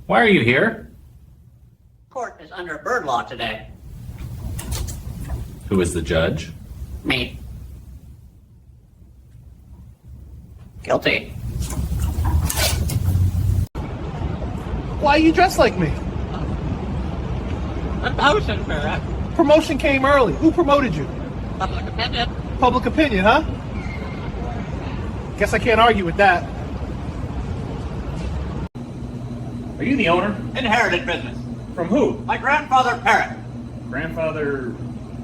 Why are you here? Court is under bird law today. Who is the judge? Me. Guilty. Why are you dressed like me? Promotion, Parrot. Promotion came early. Who promoted you? Public opinion. Public opinion, huh? Guess I can't argue with that. Are you the owner? Inherited business. From who? My grandfather, Parrot. Grandfather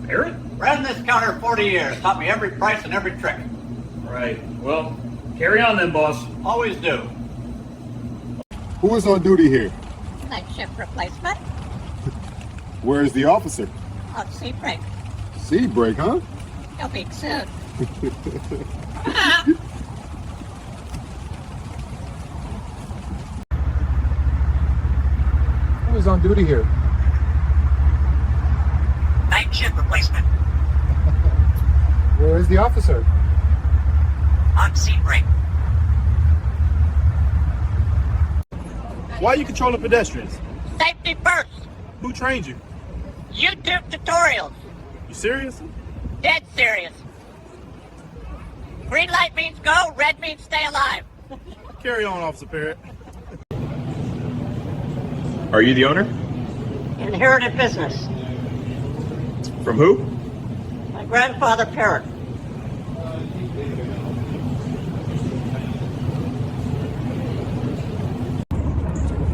Parrot? Ran this counter 40 years. Taught me every price and every trick. Right. Well, carry on then, boss. Always do. Who is on duty here? Night shift replacement Where is the officer? on sea break. Sea break, huh? He'll be soon. Who is on duty here? Night shift replacement. Where is the officer? On sea break. Why are you controlling pedestrians? Safety first. Who trained you? YouTube tutorials. You serious? Dead serious. Green light means go, red means stay alive. Carry on, Officer Parrot. Are you the owner? Inherited business. From who? My grandfather, Parrot.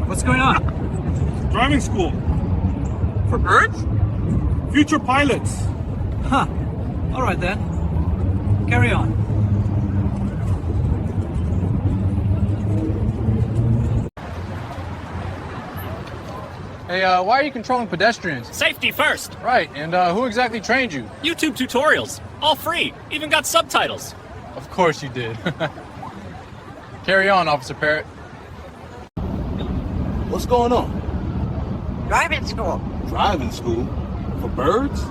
What's going on? Driving school. For birds? Future pilots. Huh. All right then. Carry on. Hey, why are you controlling pedestrians? Safety first. Right, and who exactly trained you? YouTube tutorials. All free. Even got subtitles. Of course you did. Carry on, Officer Parrot. What's going on? Driving school. Driving school? For birds?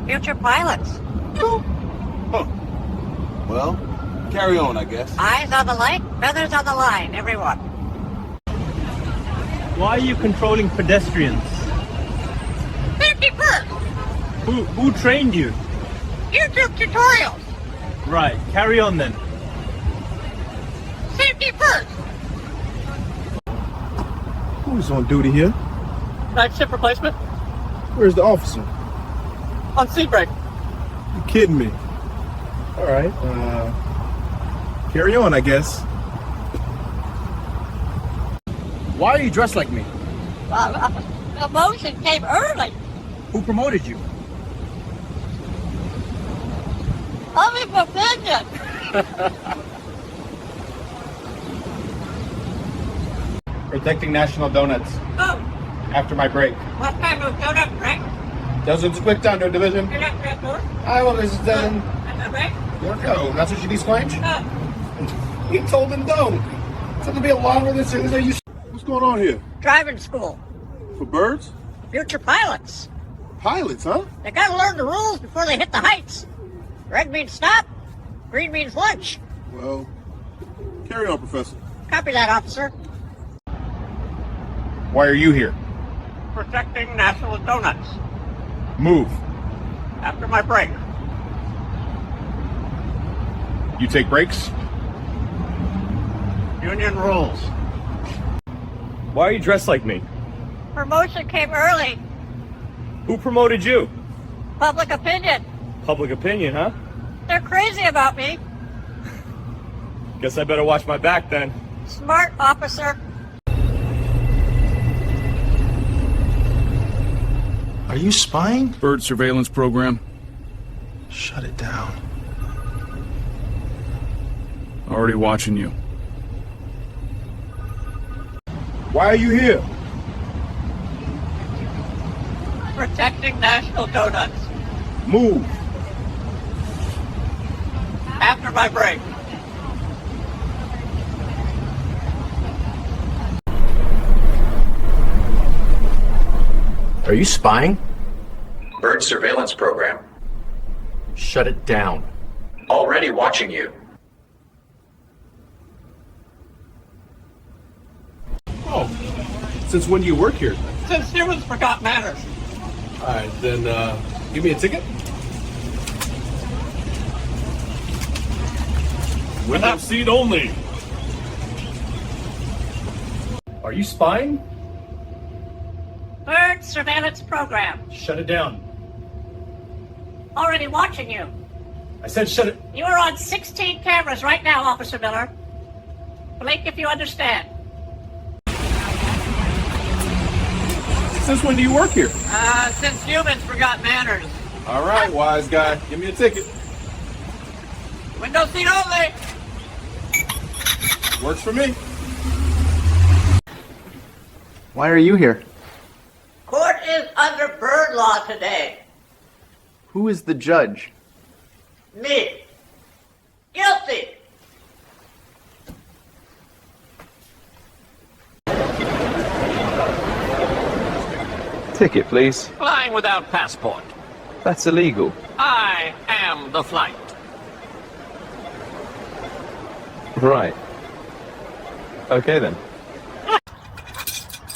Future pilots. Huh. Well, carry on, I guess. Eyes on the light, feathers on the line, everyone. Why are you controlling pedestrians? Safety first. Who trained you? YouTube tutorials. Right. Carry on then. Safety first. Who's on duty here? Night shift replacement. Where's the officer? On sea break. You kidding me? All right. Carry on, I guess. Why are you dressed like me? Promotion came early. Who promoted you? Public opinion. Protecting national donuts. Oh, After my break. what kind of donut break? Dozens quick down to division. You're not break door? I was done. After break? No, that's what you need, Squanch? Oh, He told them don't. It's gonna be a longer than soon as they used. What's going on here? driving school. For birds? Future pilots. Pilots, huh? They gotta learn the rules before they hit the heights. Red means stop. Green means lunch. Well, carry on, Professor. Copy that, officer. Why are you here? Protecting national donuts. Move. After my break. You take breaks? Union rules. Why are you dressed like me? Promotion came early. Who promoted you? Public opinion. Public opinion, huh? They're crazy about me. Guess I better watch my back then. Smart officer. Are you spying? Bird surveillance program. Shut it down. Already watching you. Why are you here? Protecting national donuts. Move. After my break. Are you spying? Bird surveillance program. Shut it down. Already watching you. Oh, Since when do you work here? Since humans forgot manners. All right, then give me a ticket. Window seat only. Are you spying? Bird surveillance program. Shut it down. Already watching you. I said shut it. You are on 16 cameras right now, Officer Miller. Blink if you understand. Since when do you work here? Since humans forgot manners. All right, wise guy. Give me a ticket. Window seat only. Works for me. Why are you here? Court is under bird law today. Who is the judge? Me. Guilty. Ticket, please. Flying without passport. That's illegal. I am the flight. Right. Okay then.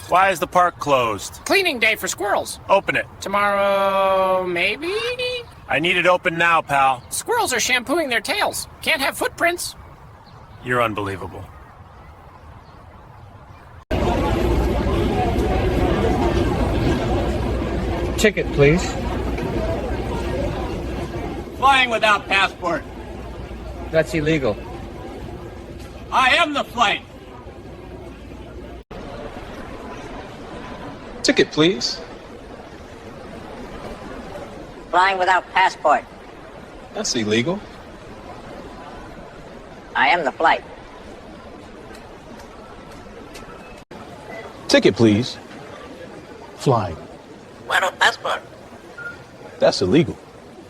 Why is the park closed? Cleaning day for squirrels. Open it. Tomorrow, maybe? I need it open now, pal. Squirrels are shampooing their tails. Can't have footprints. You're unbelievable. Ticket, please. Flying without passport. That's illegal. I am the flight. Ticket, please. Flying without passport. That's illegal. I am the flight. Ticket, please. Flying. Without passport. That's illegal.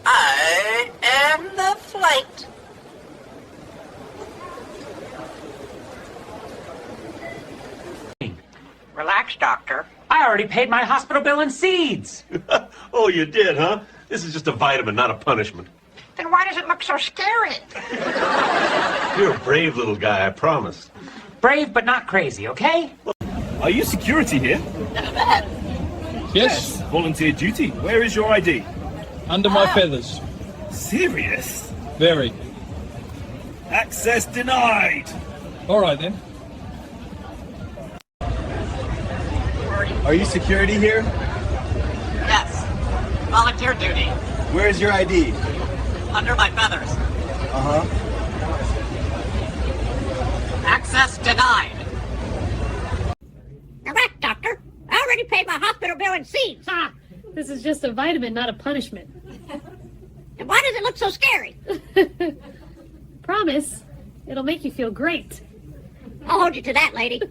I am the flight. Relax, doctor. I already paid my hospital bill in seeds. Oh, you did, huh? This is just a vitamin, not a punishment. Then why does it look so scary? You're a brave little guy, I promise. Brave but not crazy, okay? Are you security here? Yes. Volunteer duty. Where is your ID? Under my feathers. Serious? Very. Access denied. All right then. Are you security here? Yes. Volunteer duty. Where's your ID? Under my feathers. Uh-huh. Access denied. Correct, doctor. I already paid my hospital bill in seeds. This is just a vitamin, not a punishment. And why does it look so scary? Promise, it'll make you feel great. I'll hold you to that, lady.